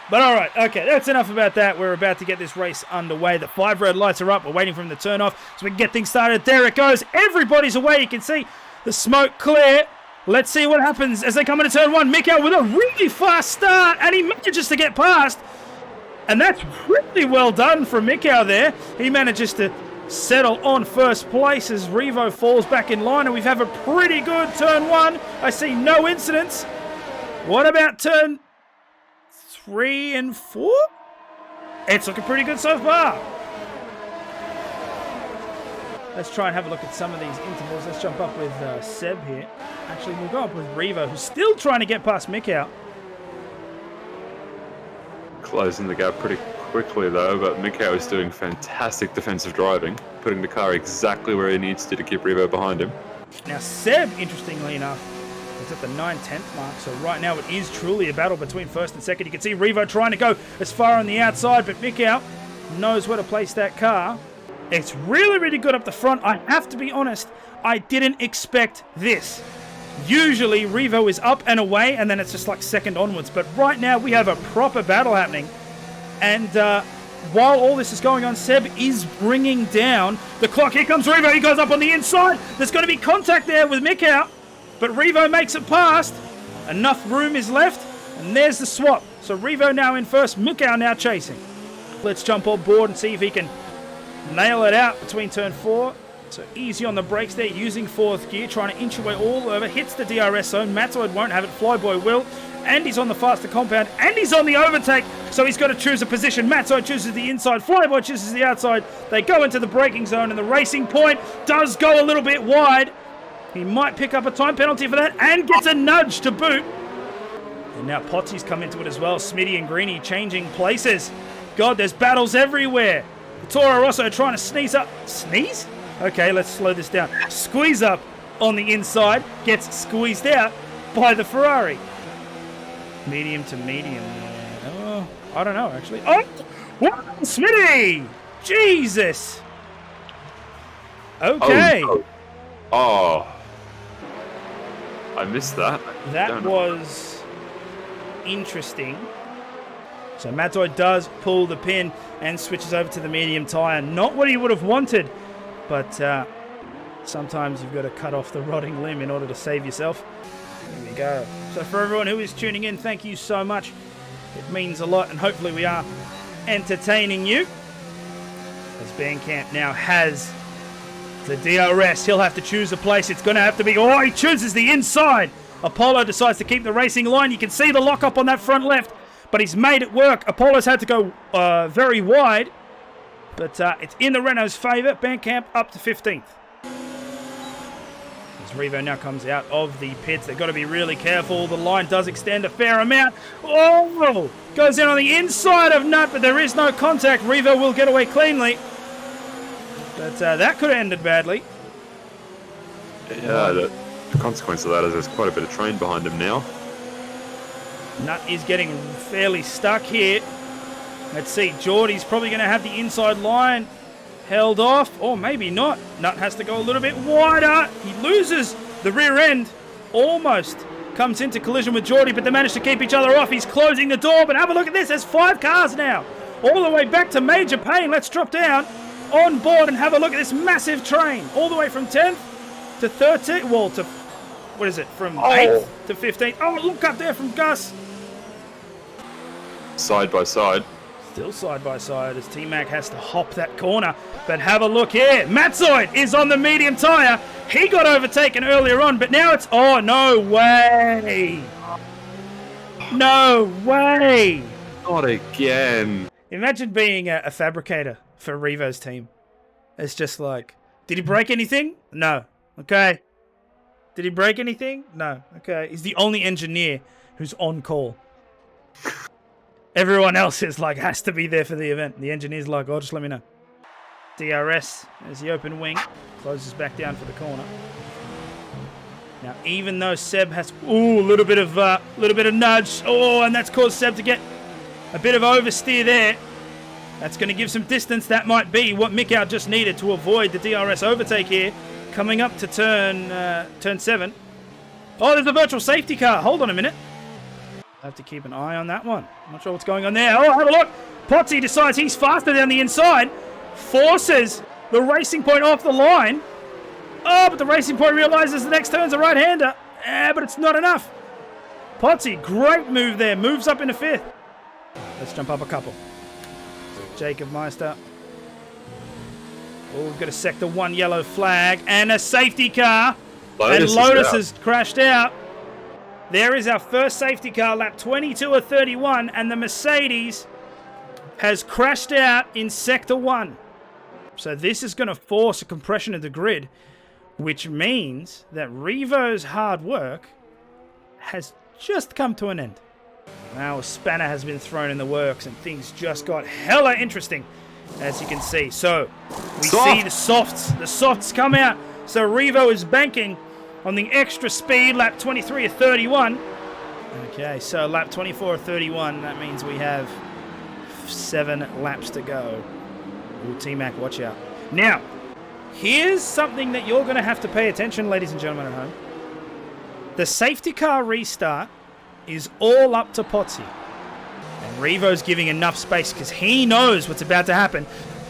But all right, okay, that's enough about that. We're about to get this race underway. The 5 red lights are up. We're waiting for him to turn off so we can get things started. There it goes. Everybody's away. You can see the smoke clear. Let's see what happens as they come into turn 1. Mick with a really fast start, and he manages to get past. And that's really well done from Mick there. He manages to settle on first place as Revo falls back in line, and we've had a pretty good turn 1. I see no incidents. What about turn 3 and 4? It's looking pretty good so far. Let's try and have a look at some of these intervals. Let's jump up with Seb here. Actually, we'll go up with Revo, who's still trying to get past Mick Closing the gap pretty quickly though, but Mikau is doing fantastic defensive driving, putting the car exactly where he needs to keep Revo behind him. Now Seb, interestingly enough, is at the 9/10 mark, so right now it is truly a battle between first and second. You can see Revo trying to go as far on the outside, but Mikau knows where to place that car. It's really, really good up the front. I have to be honest, I didn't expect this. Usually Revo is up and away, and then it's just like second onwards, but right now we have a proper battle happening. And while all this is going on, Seb is bringing down the clock. Here comes Revo. He goes up on the inside. There's going to be contact there with Mick but Revo makes it past. Enough room is left, and there's the swap. So Revo now in first, Mick now chasing. Let's jump on board and see if he can nail it out between turn 4. So easy on the brakes there, using 4th gear, trying to inch away all over. Hits the DRS zone. Mattoid won't have it. Flyboy will. And he's on the faster compound, and he's on the overtake, so he's got to choose a position. Mattoid chooses the inside, Flyboy chooses the outside. They go into the braking zone, and the Racing Point does go a little bit wide. He might pick up a time penalty for that, and gets a nudge to boot. And now Potsy's come into it as well. Smitty and Greeny changing places. God, there's battles everywhere. The Toro Rosso trying to sneeze up. Sneeze? Okay, let's slow this down. Squeeze up on the inside, gets squeezed out by the Ferrari. Medium to medium. Oh, I don't know, actually. Oh! What? Smitty! Jesus! Okay. Oh. I missed that. That was interesting. So Mattoid does pull the pin and switches over to the medium tyre. Not what he would have wanted, but sometimes you've got to cut off the rotting limb in order to save yourself. There we go. So for everyone who is tuning in, thank you so much. It means a lot, and hopefully we are entertaining you. As Bandcamp now has the DRS, he'll have to choose a place. It's going to have to be... Oh, he chooses the inside. Apollo decides to keep the racing line. You can see the lock-up on that front left, but he's made it work. Apollo's had to go very wide, but it's in the Renault's favour. Bandcamp up to 15th. Revo now comes out of the pits. They've got to be really careful. The line does extend a fair amount. Oh! Goes in on the inside of Nut, but there is no contact. Revo will get away cleanly. But that could have ended badly. Yeah, the consequence of that is there's quite a bit of train behind him now. Nut is getting fairly stuck here. Let's see. Geordie's probably going to have the inside line held off, or maybe not. Nut has to go a little bit wider. He loses the rear end. Almost comes into collision with Geordie, but they manage to keep each other off. He's closing the door, but have a look at this. There's 5 cars now. All the way back to Major Payne. Let's drop down on board and have a look at this massive train. All the way from 10th to 13th. Well, to, what is it? From 8th to 15th. Oh, look up there from Gus. Side by side. Still side by side as T-Mac has to hop that corner. But have a look here. Matzoid is on the medium tyre. He got overtaken earlier on, but now it's... Oh, no way. No way. Not again. Imagine being a fabricator for Revo's team. It's just like, did he break anything? No. Okay. Did he break anything? No. Okay. He's the only engineer who's on call. Everyone else is like, has to be there for the event. The engineer's like, oh, just let me know. DRS as the open wing closes back down for the corner. Now, even though Seb has a little bit of nudge, and that's caused Seb to get a bit of oversteer there. That's going to give some distance. That might be what Mick just needed to avoid the DRS overtake here. Coming up to turn 7. Oh, there's a virtual safety car. Hold on a minute. have to keep an eye on that one. I'm not sure what's going on there. Oh, have a look. Potsy decides he's faster down the inside. Forces the Racing Point off the line. Oh, but the Racing Point realizes the next turn's a right-hander. But it's not enough. Potsy, great move there. Moves up into 5th. Let's jump up a couple. Jacob Meister. Oh, we've got a Sector 1 yellow flag and a safety car. Lotus has crashed out. There is our first safety car, lap 22 of 31, and the Mercedes has crashed out in Sector 1. So this is going to force a compression of the grid, which means that Revo's hard work has just come to an end. Now a spanner has been thrown in the works and things just got hella interesting, as you can see. So we see the softs come out. So Revo is banking on the extra speed, lap 23 of 31. Okay, so lap 24 of 31, that means we have 7 laps to go. Ooh, T-Mac, watch out. Now, here's something that you're going to have to pay attention, ladies and gentlemen at home. The safety car restart is all up to Potsy. And Revo's giving enough space because he knows what's about to happen.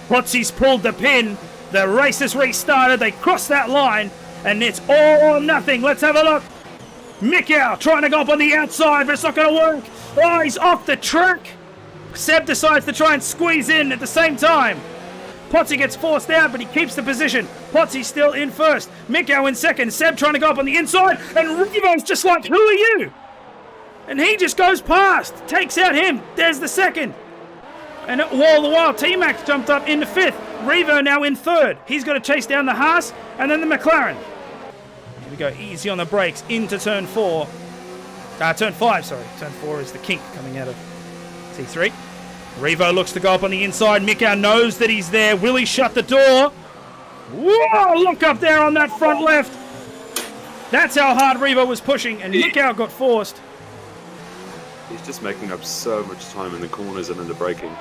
Potsy's pulled the pin. The race has restarted. They crossed that line. And it's all or nothing. Let's have a look. Mikau trying to go up on the outside, but it's not going to work. Oh, he's off the track. Seb decides to try and squeeze in at the same time. Potsy gets forced out, but he keeps the position. Potsy's still in first. Mikau in second. Seb trying to go up on the inside. And Revo's just like, who are you? And he just goes past. Takes out him. There's the second. And all the while, T-Max jumped up into 5th. Revo now in 3rd. He's got to chase down the Haas and then the McLaren. Here we go. Easy on the brakes into turn 4. Turn 5, sorry. Turn 4 is the kink coming out of T3. Revo looks to go up on the inside. Mikau knows that he's there. Will he shut the door? Whoa! Look up there on that front left. That's how hard Revo was pushing, and Mikau got forced. He's just making up so much time in the corners and in the braking.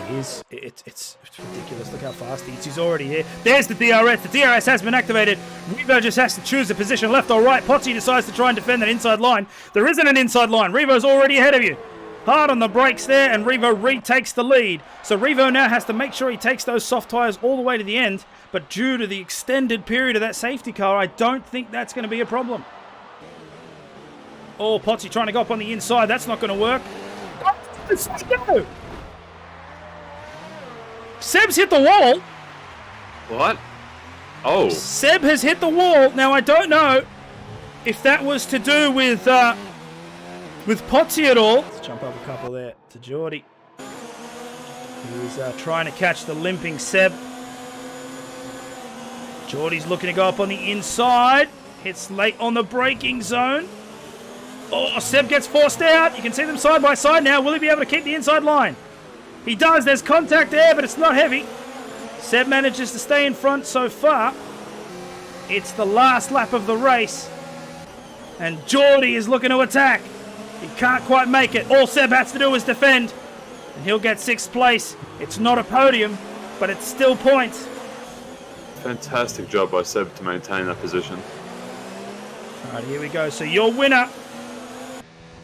He is. It's ridiculous. Look how fast he is. He's already here. There's the DRS. The DRS has been activated. Revo just has to choose a position, left or right. Potsy decides to try and defend that inside line. There isn't an inside line. Revo's already ahead of you. Hard on the brakes there, and Revo retakes the lead. So Revo now has to make sure he takes those soft tyres all the way to the end. But due to the extended period of that safety car, I don't think that's going to be a problem. Oh, Potsy trying to go up on the inside. That's not going to work. Let's go. Seb's hit the wall. What? Oh. Seb has hit the wall. Now, I don't know if that was to do with Potsy at all. Let's jump up a couple there to Geordie. He's trying to catch the limping Seb. Geordie's looking to go up on the inside. Hits late on the braking zone. Oh, Seb gets forced out. You can see them side by side now. Will he be able to keep the inside line? He does. There's contact there, but it's not heavy. Seb manages to stay in front so far. It's the last lap of the race. And Geordie is looking to attack. He can't quite make it. All Seb has to do is defend. And he'll get 6th place. It's not a podium, but it's still points. Fantastic job by Seb to maintain that position. All right, here we go. So your winner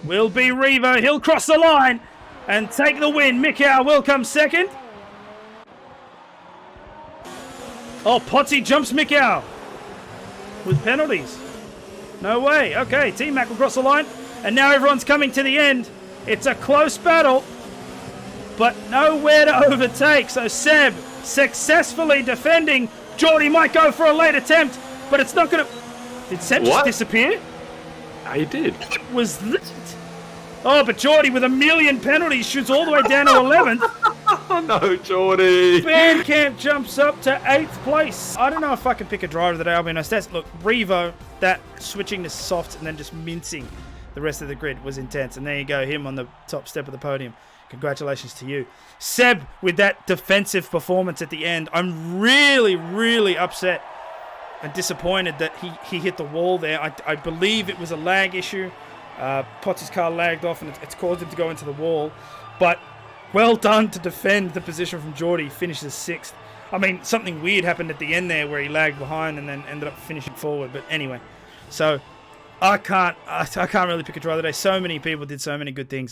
will be Revo. He'll cross the line and take the win. Mikau will come second. Oh, Potsy jumps Mikau with penalties. No way. Okay, T-Mac will cross the line. And now everyone's coming to the end. It's a close battle, but nowhere to overtake. So Seb successfully defending. Geordie might go for a late attempt, but it's not going to... Did Seb just disappear? He did. What was that? Oh, but Geordie with 1,000,000 penalties shoots all the way down to 11th. Oh no, Geordie. Van Camp jumps up to 8th place. I don't know if I can pick a driver that I'll be honest. Look, Revo, that switching to soft and then just mincing the rest of the grid was intense. And there you go, him on the top step of the podium. Congratulations to you. Seb with that defensive performance at the end. I'm really, really upset and disappointed that he hit the wall there. I believe it was a lag issue. Potsy's car lagged off and it's caused him to go into the wall. But well done to defend the position from Geordie. Finishes 6th. I mean, something weird happened at the end there where he lagged behind and then ended up finishing forward. But anyway, so I can't really pick a driver today. So many people did so many good things.